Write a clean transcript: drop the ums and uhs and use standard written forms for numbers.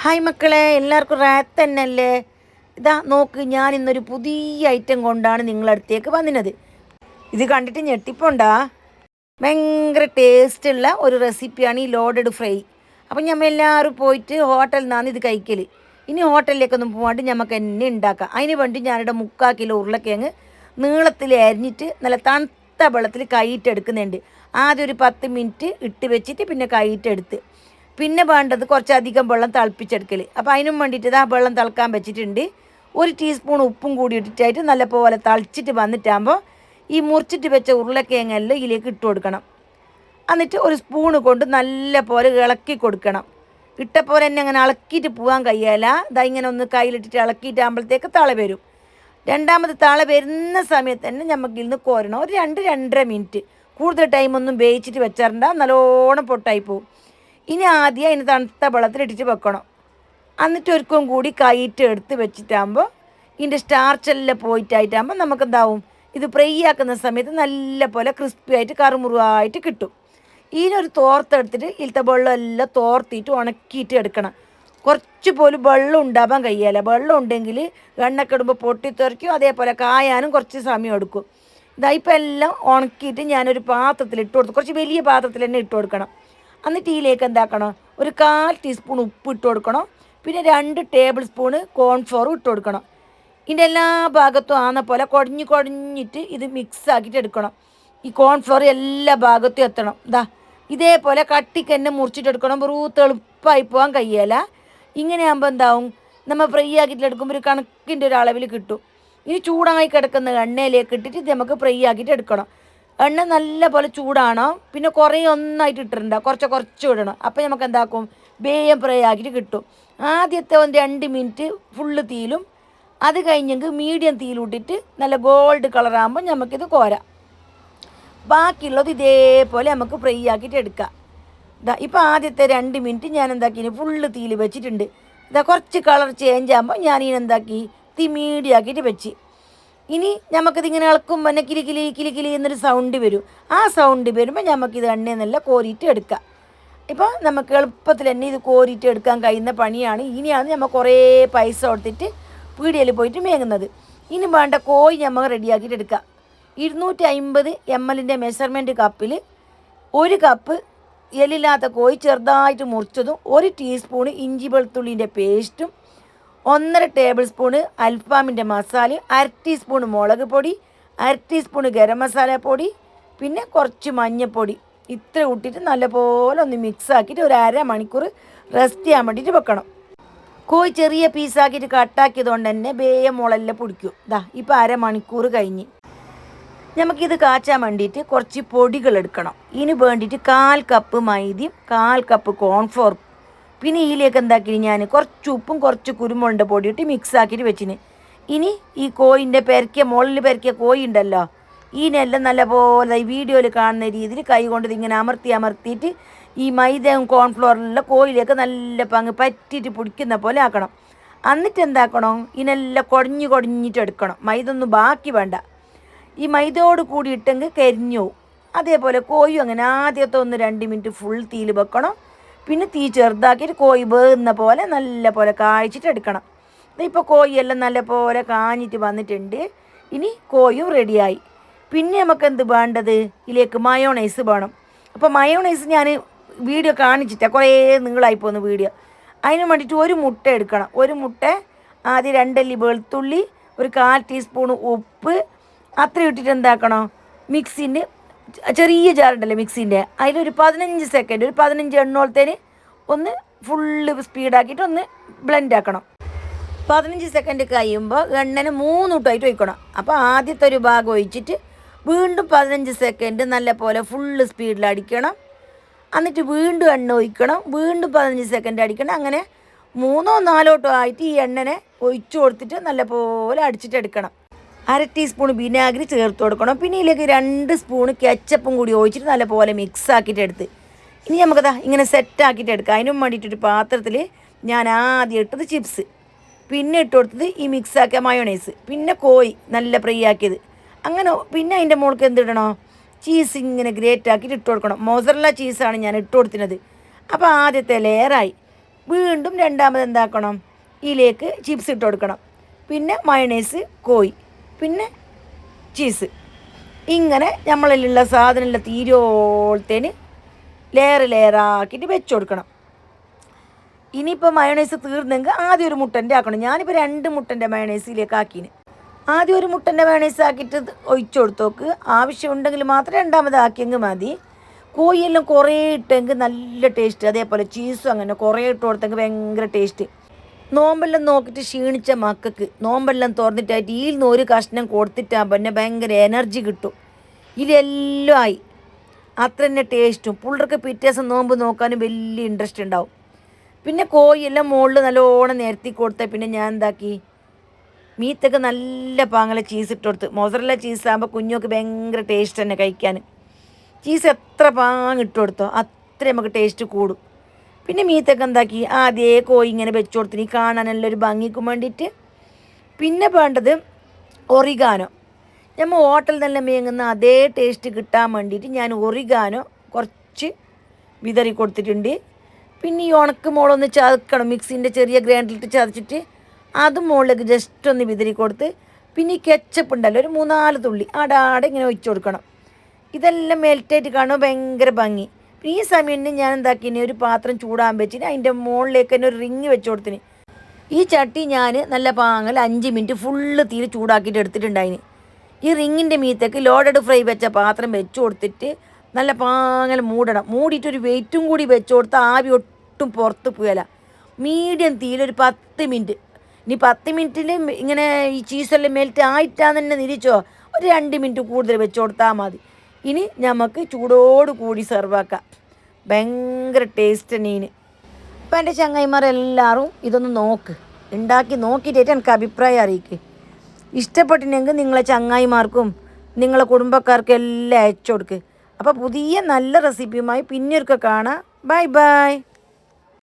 Hi മക്കളെ, എല്ലാവർക്കും റാത്ത് തന്നെയല്ലേ? ഇതാ നോക്ക്, ഞാൻ ഇന്നൊരു പുതിയ ഐറ്റം കൊണ്ടാണ് നിങ്ങളടുത്തേക്ക് വന്നത്. ഇത് കണ്ടിട്ട് ഞെട്ടിപ്പോണ്ടാ. ഭയങ്കര ടേസ്റ്റുള്ള ഒരു റെസിപ്പിയാണ് ഈ ലോഡഡ് ഫ്രൈ. അപ്പം ഞമ്മ എല്ലാവരും പോയിട്ട് ഹോട്ടലിൽ നിന്നാണ് ഇത് കഴിക്കൽ. ഇനി ഹോട്ടലിലേക്കൊന്നും പോകാണ്ട് നമുക്ക് തന്നെ ഉണ്ടാക്കാം. അതിന് വേണ്ടി ഞാനിവിടെ 3/4 കിലോ ഉരുളക്കിഴങ്ങ് നീളത്തിൽ അരിഞ്ഞിട്ട് നല്ല തണുത്ത വെള്ളത്തിൽ കൈയിട്ടെടുക്കുന്നുണ്ട്. ആദ്യം ഒരു 10 മിനിറ്റ് ഇട്ട് വെച്ചിട്ട് പിന്നെ കൈയിട്ടെടുത്ത് പിന്നെ വേണ്ടത് കുറച്ചധികം വെള്ളം തിളപ്പിച്ചെടുക്കൽ. അപ്പോൾ അതിനും വേണ്ടിയിട്ട് ആ വെള്ളം തിളക്കാൻ വെച്ചിട്ടുണ്ട്. 1 ടീസ്പൂൺ ഉപ്പും കൂടി ഇട്ടിട്ടായിട്ട് നല്ലപോലെ തിളച്ചിട്ട് വന്നിട്ടാകുമ്പോൾ ഈ മുറിച്ചിട്ട് വെച്ച ഉരുളക്കിഴങ്ങെല്ലാം ഇതിലേക്ക് ഇട്ട് കൊടുക്കണം. എന്നിട്ട് ഒരു സ്പൂണ് കൊണ്ട് നല്ല പോലെ ഇളക്കി കൊടുക്കണം. ഇട്ട പോലെ തന്നെ അങ്ങനെ ഇളക്കിയിട്ട് പോകാൻ കഴിയില്ല. ഇതാ ഇങ്ങനെ ഒന്ന് കയ്യിലിട്ടിട്ട് ഇളക്കിയിട്ടാകുമ്പോഴത്തേക്ക് തള വരും. രണ്ടാമത് തള വരുന്ന സമയത്ത് തന്നെ നമുക്ക് ഇന്ന് കോരണം. ഒരു 2-2.5 മിനിറ്റ്, കൂടുതൽ ടൈമൊന്നും വേവിച്ചിട്ട് വെച്ചാറുണ്ട, നല്ലോണം പൊട്ടായി പോവും. ഇനി ആദ്യം അതിന് തണുത്ത വെള്ളത്തിലിട്ടിട്ട് വെക്കണം. എന്നിട്ട് ഒരിക്കലും കൂടി കൈയിട്ട് എടുത്ത് വെച്ചിട്ടാകുമ്പോൾ ഇതിൻ്റെ സ്റ്റാർച്ചെല്ലാം പോയിട്ടായിട്ടാകുമ്പോൾ നമുക്ക് എന്താവും, ഇത് ഫ്രൈ ആക്കുന്ന സമയത്ത് നല്ല പോലെ ക്രിസ്പി ആയിട്ട് കറുമുറുവായിട്ട് കിട്ടും. ഇതിനൊരു തോർത്തെടുത്തിട്ട് ഇതിലത്തെ വെള്ളം എല്ലാം തോർത്തിയിട്ട് ഉണക്കിയിട്ട് എടുക്കണം. കുറച്ച് പോലും വെള്ളം ഉണ്ടാവാൻ കഴിയില്ല. വെള്ളം ഉണ്ടെങ്കിൽ എണ്ണക്കിടുമ്പോൾ പൊട്ടിത്തെറിക്കും, അതേപോലെ കായാനും കുറച്ച് സമയം എടുക്കും. ഇതായിപ്പോൾ എല്ലാം ഉണക്കിയിട്ട് ഞാനൊരു പാത്രത്തിൽ ഇട്ട് കൊടുത്തു. കുറച്ച് വലിയ പാത്രത്തിൽ തന്നെ ഇട്ട് കൊടുക്കണം. എന്നിട്ട് ഇതിലേക്ക് എന്താക്കണം, ഒരു 1/4 ടീസ്പൂൺ ഉപ്പ് ഇട്ട് കൊടുക്കണം. പിന്നെ 2 ടേബിൾ സ്പൂണ് കോൺഫ്ലോർ ഇട്ട് കൊടുക്കണം. ഇതിൻ്റെ എല്ലാ ഭാഗത്തും ആകുന്ന പോലെ കുഴഞ്ഞിട്ട് ഇത് മിക്സ് ആക്കിയിട്ട് എടുക്കണം. ഈ കോൺഫ്ലോർ എല്ലാ ഭാഗത്തും എത്തണം. ഇതേപോലെ കട്ടിക്ക് തന്നെ മുറിച്ചിട്ടെടുക്കണം. വെറുതെ എളുപ്പമായി പോകാൻ കഴിയില്ല. ഇങ്ങനെ ആകുമ്പോൾ എന്താവും, നമ്മൾ ഫ്രൈ ആക്കിയിട്ട് എടുക്കുമ്പോൾ ഒരു കണക്കിൻ്റെ ഒരു അളവിൽ കിട്ടും. ഇനി ചൂടായി കിടക്കുന്ന എണ്ണയിലേക്ക് ഇട്ടിട്ട് ഇത് നമുക്ക് ഫ്രൈ ആക്കിയിട്ട് എടുക്കണം. എണ്ണ നല്ല പോലെ ചൂടാണോ, പിന്നെ കുറേ ഒന്നായിട്ട് ഇട്ടിട്ടുണ്ട്, കുറച്ച് ഇടണം. അപ്പോൾ നമുക്ക് എന്താക്കും, വേഗം ഫ്രൈ ആക്കിയിട്ട് കിട്ടും. ആദ്യത്തെ 2 മിനിറ്റ് ഫുള്ള് തീയിലും, അത് കഴിഞ്ഞെങ്കിൽ മീഡിയം തീയിലിട്ടിട്ട് നല്ല ഗോൾഡ് കളറാകുമ്പോൾ നമുക്കിത് കോരാം. ബാക്കിയുള്ളത് ഇതേപോലെ നമുക്ക് ഫ്രൈ ആക്കിയിട്ട് എടുക്കാം. ഇപ്പോൾ ആദ്യത്തെ 2 മിനിറ്റ് ഞാൻ എന്താക്കി ഫുള്ള് തീയിൽ വെച്ചിട്ടുണ്ട്. കുറച്ച് കളർ ചേഞ്ച് ആകുമ്പോൾ ഞാൻ ഇതിനെന്താക്കി തീ മീഡിയം ആക്കിയിട്ട് വെച്ച്. ഇനി നമുക്കിതിങ്ങനെ ഇളക്കുമ്പോൾ തന്നെ കിലി എന്നൊരു സൗണ്ട് വരും. ആ സൗണ്ട് വരുമ്പോൾ നമുക്കിത് എണ്ണയിൽ നല്ല കോരിയിട്ട് എടുക്കാം. ഇപ്പോൾ നമുക്ക് എളുപ്പത്തിൽ തന്നെ ഇത് കോരിയിട്ട് എടുക്കാൻ കഴിയുന്ന പണിയാണ്. ഇനിയാണ് നമ്മൾ കുറേ പൈസ കൊടുത്തിട്ട് പീടികയിൽ പോയിട്ട് മേങ്ങുന്നത്. ഇനി വേണ്ട കോഴി നമ്മൾ റെഡിയാക്കിയിട്ട് എടുക്കാം. 250 ml മെഷർമെൻറ്റ് കപ്പിൽ 1 കപ്പ് എല്ലില്ലാത്ത കോഴി ചെറുതായിട്ട് മുറിച്ചതും, 1 ടീസ്പൂണ് ഇഞ്ചി വെളുത്തുള്ളിൻ്റെ പേസ്റ്റും, 1.5 ടേബിൾ സ്പൂണ് അൽഫാമിൻ്റെ മസാല, 1/2 ടീസ്പൂണ് മുളക് പൊടി, 1/2 ടീസ്പൂണ് ഗരം മസാല പൊടി, പിന്നെ കുറച്ച് മഞ്ഞൾപ്പൊടി. ഇത്ര ഇട്ടിട്ട് നല്ലപോലെ ഒന്ന് മിക്സ് ആക്കിയിട്ട് ഒരു 1/2 മണിക്കൂർ റെസ്റ്റ് ചെയ്യാൻ വേണ്ടിയിട്ട് വെക്കണം. കോഴി ചെറിയ പീസാക്കിയിട്ട് കട്ടാക്കിയത് കൊണ്ട് തന്നെ വേഗം മുളെല്ലാം പിടിക്കും. ഇപ്പോൾ 1/2 മണിക്കൂർ കഴിഞ്ഞ് നമുക്കിത് കാച്ചാൻ വേണ്ടിയിട്ട് കുറച്ച് പൊടികൾ എടുക്കണം. ഇതിന് വേണ്ടിയിട്ട് 1/4 കപ്പ് മൈദയും 1/4 കപ്പ് കോൺഫ്ലോർ, പിന്നെ ഇതിലേക്ക് എന്താക്കി ഞാൻ കുറച്ച് ഉപ്പും കുറച്ച് കുരുമുളകിൻ്റെ പൊടി ഇട്ട് മിക്സ് ആക്കിയിട്ട് വെച്ചിന്. ഇനി ഈ കോഴിൻ്റെ മുകളിൽ പെരക്കിയ കോഴി ഉണ്ടല്ലോ, ഇതിനെല്ലാം നല്ലപോലെ ഈ വീഡിയോയിൽ കാണുന്ന രീതിയിൽ കൈ കൊണ്ട് ഇങ്ങനെ അമർത്തിയിട്ട് ഈ മൈദയും കോൺഫ്ലോറിലുള്ള കോഴിയിലേക്ക് നല്ല പങ്ങ് പറ്റിയിട്ട് പിടിക്കുന്ന പോലെ ആക്കണം. എന്നിട്ട് എന്താക്കണം, ഇതിനെല്ലാം കുടഞ്ഞിട്ട് എടുക്കണം. മൈദ ഒന്നും ബാക്കി വേണ്ട. ഈ മൈദയോട് കൂടി ഇട്ടെങ്കിൽ കരിഞ്ഞു പോവും. അതേപോലെ കോഴിയും അങ്ങനെ ആദ്യത്തെ 1-2 മിനിറ്റ് ഫുൾ തീയിൽ വെക്കണം. പിന്നെ തീ ചെറുതാക്കിയിട്ട് കോഴി വേകുന്ന പോലെ നല്ല പോലെ കായ്ച്ചിട്ട് എടുക്കണം. ഇപ്പോൾ കോഴിയെല്ലാം നല്ല പോലെ കാഞ്ഞിട്ട് വന്നിട്ടുണ്ട്. ഇനി കോഴിയും റെഡിയായി. പിന്നെ നമുക്ക് എന്ത് വേണ്ടത്, ഇതിലേക്ക് മയോണൈസ് വേണം. അപ്പോൾ മയോണൈസ് ഞാൻ വീഡിയോ കാണിച്ചിട്ടാണ്, കുറേ നീളമായി പോകുന്ന വീഡിയോ. അതിന് വേണ്ടിയിട്ട് 1 മുട്ട എടുക്കണം. 1 മുട്ട ആദ്യം 2 അല്ലി വെളുത്തുള്ളി, ഒരു 1/4 ടീസ്പൂൺ ഉപ്പ്, അത്ര ഇട്ടിട്ട് എന്താക്കണം, മിക്സിൻ്റെ ചെറിയ ജാറുണ്ടല്ലോ മിക്സിൻ്റെ, അതിലൊരു 15 സെക്കൻഡ്, ഒരു 15 എണ്ണോളത്തേന് ഒന്ന് ഫുള്ള് സ്പീഡാക്കിയിട്ട് ഒന്ന് ബ്ലെൻഡ് ആക്കണം. 15 സെക്കൻഡ് കഴിയുമ്പോൾ എണ്ണന് 3 കൂട്ടമായിട്ട് ഒഴിക്കണം. അപ്പോൾ ആദ്യത്തെ ഒരു ഭാഗം ഒഴിച്ചിട്ട് വീണ്ടും 15 സെക്കൻഡ് നല്ല പോലെ ഫുള്ള് സ്പീഡിൽ അടിക്കണം. എന്നിട്ട് വീണ്ടും എണ്ണ ഒഴിക്കണം, വീണ്ടും 15 സെക്കൻഡ് അടിക്കണം. അങ്ങനെ 3-4 ആയിട്ട് ഈ എണ്ണനെ ഒഴിച്ചു കൊടുത്തിട്ട് നല്ല പോലെ അടിച്ചിട്ടെടുക്കണം. 1/2 ടീസ്പൂൺ വിനാഗിരി ചേർത്ത് കൊടുക്കണം. പിന്നെ ഇതിലേക്ക് 2 സ്പൂൺ കെച്ചപ്പും കൂടി ഒഴിച്ചിട്ട് നല്ല പോലെ മിക്സ് ആക്കിയിട്ട് എടുത്ത് ഇനി നമുക്കതാ ഇങ്ങനെ സെറ്റാക്കിയിട്ട് എടുക്കാം. അതിനും വേണ്ടിയിട്ടൊരു പാത്രത്തിൽ ഞാൻ ആദ്യം ഇട്ടത് ചിപ്സ്, പിന്നെ ഇട്ട് കൊടുത്തത് ഈ മിക്സാക്കിയ മയോണൈസ്, പിന്നെ കോഴി നല്ല ഫ്രൈ ആക്കിയത്. അങ്ങനെ പിന്നെ അതിൻ്റെ മുകൾക്ക് എന്തിടണോ, ചീസ് ഇങ്ങനെ ഗ്രേറ്റ് ആക്കിയിട്ട് ഇട്ട് കൊടുക്കണം. മൊസറല്ല ചീസാണ് ഞാൻ ഇട്ട് കൊടുത്തിരുന്നത്. അപ്പോൾ ആദ്യത്തെ ലെയറായി. വീണ്ടും രണ്ടാമത് എന്താക്കണം, ഇതിലേക്ക് ചിപ്സ് ഇട്ട് കൊടുക്കണം. പിന്നെ മയണൈസ്, കോഴി, പിന്നെ ചീസ്. ഇങ്ങനെ നമ്മളിലുള്ള സാധനമെല്ലാം തീരോളത്തേന് ലെയറാക്കിയിട്ട് വെച്ച് കൊടുക്കണം. ഇനിയിപ്പോൾ മയണൈസ് തീർന്നെങ്കിൽ ആദ്യം ഒരു മുട്ടൻ്റെ ആക്കണം. ഞാനിപ്പോൾ 2 മുട്ടൻ്റെ മയണൈസിലേക്ക് ആക്കിന്. ആദ്യം ഒരു മുട്ടൻ്റെ മയണൈസ് ആക്കിയിട്ട് ഒഴിച്ചു കൊടുത്തോക്ക്. ആവശ്യമുണ്ടെങ്കിൽ മാത്രം രണ്ടാമത് ആക്കിയെങ്കിൽ മതി. കോഴിയെല്ലാം കുറേ ഇട്ടെങ്കിൽ നല്ല ടേസ്റ്റ്. അതേപോലെ ചീസും അങ്ങനെ കുറേ ഇട്ട് കൊടുത്തെങ്കിൽ ഭയങ്കര ടേസ്റ്റ്. നോമ്പെല്ലാം നോക്കിയിട്ട് ക്ഷീണിച്ച മക്കൾക്ക് നോമ്പെല്ലാം തുറന്നിട്ടായിട്ട് ഇതിൽ നിന്ന് ഒരു കഷ്ണം കൊടുത്തിട്ടാൽ പിന്നെ ഭയങ്കര എനർജി കിട്ടും. ഇതിലെല്ലാം ആയി അത്ര തന്നെ ടേസ്റ്റും. പിള്ളേർക്ക് പിറ്റേ ദിവസം നോമ്പ് നോക്കാനും വലിയ ഇൻട്രസ്റ്റ് ഉണ്ടാവും. പിന്നെ കോഴിയെല്ലാം മുകളിൽ നല്ലോണം നിരത്തി കൊടുത്താൽ പിന്നെ ഞാൻ എന്താക്കി, മീത്തൊക്കെ നല്ല പാങ്ങല ചീസ് ഇട്ട് കൊടുത്ത്. മൊസറല്ല ചീസാകുമ്പോൾ കുഞ്ഞുങ്ങൾക്ക് ഭയങ്കര ടേസ്റ്റ് തന്നെ കഴിക്കാൻ. ചീസ് എത്ര പാങ്ങ് ഇട്ട് കൊടുത്തോ അത്ര നമുക്ക് ടേസ്റ്റ് കൂടും. പിന്നെ മീത്തൊക്കെ എന്താക്കി ആദ്യമേ കോഴി ഇങ്ങനെ വെച്ച് കൊടുത്തിന് കാണാനെല്ലാം ഒരു ഭംഗിക്കും വേണ്ടിയിട്ട്. പിന്നെ വേണ്ടത് ഒറിഗാനോ. നമ്മൾ ഹോട്ടലിൽ നിന്നെല്ലാം മേങ്ങുന്ന അതേ ടേസ്റ്റ് കിട്ടാൻ വേണ്ടിയിട്ട് ഞാൻ ഒറിഗാനോ കുറച്ച് വിതറി കൊടുത്തിട്ടുണ്ട്. പിന്നെ ഈ ഉണക്ക് മുളകൊന്ന് ചതക്കണം, മിക്സിൻ്റെ ചെറിയ ഗ്രൈൻഡറിലിട്ട് ചതച്ചിട്ട് അത് മുകളിലേക്ക് ജസ്റ്റ് ഒന്ന് വിതറി കൊടുത്ത്. പിന്നെ ഈ കെച്ചപ്പ് ഉണ്ടല്ലോ ഒരു 3-4 തുള്ളി ആടാടെ ഇങ്ങനെ ഒഴിച്ചു കൊടുക്കണം. ഇതെല്ലാം മെൽറ്റായിട്ട് കാണുമ്പോൾ ഭയങ്കര ഭംഗി. ഈ സമയം ഞാൻ എന്താക്കിന്, ഒരു പാത്രം ചൂടാൻ വെച്ചിന് അതിൻ്റെ മുകളിലേക്ക് തന്നെ ഒരു റിങ് വെച്ച് കൊടുത്തിന്. ഈ ചട്ടി ഞാൻ നല്ല പാങ്ങൽ 5 മിനിറ്റ് ഫുള്ള് തീരെ ചൂടാക്കിയിട്ട് എടുത്തിട്ടുണ്ടായിന്. ഈ റിങ്ങിൻ്റെ മീത്തേക്ക് ലോഡഡ് ഫ്രൈ വെച്ച പാത്രം വെച്ച് കൊടുത്തിട്ട് നല്ല പാങ്ങൽ മൂടണം. മൂടിയിട്ടൊരു വെയിറ്റും കൂടി വെച്ച് കൊടുത്താൽ ആവി ഒട്ടും പുറത്ത് പോയല്ല. Medium തീയിലൊരു 10 minute. ഇനി 10 മിനിറ്റിൽ ഇങ്ങനെ ഈ ചീസെല്ലാം മെൽറ്റ് ആയിട്ടാന്ന് തന്നെ നിരിച്ചോ, ഒരു 2 മിനിറ്റ് കൂടുതൽ വെച്ച് കൊടുത്താൽ മതി. ഇനി നമുക്ക് ചൂടോട് കൂടി സെർവാക്കാം. ഭയങ്കര ടേസ്റ്റ് തന്നെയാണ്. ഇപ്പം എൻ്റെ ചങ്ങായിമാരെല്ലാവരും ഇതൊന്ന് നോക്ക്, ഉണ്ടാക്കി നോക്കിയിട്ട് എനിക്ക് അഭിപ്രായം അറിയിക്കുക. ഇഷ്ടപ്പെട്ടിട്ടുണ്ടെങ്കിൽ നിങ്ങളെ ചങ്ങായിമാർക്കും നിങ്ങളെ കുടുംബക്കാർക്കും എല്ലാം അയച്ചു കൊടുക്കുക. അപ്പോൾ പുതിയ നല്ല റെസിപ്പിയുമായി പിന്നെ ഒരിക്കൽ കാണാം. Bye bye.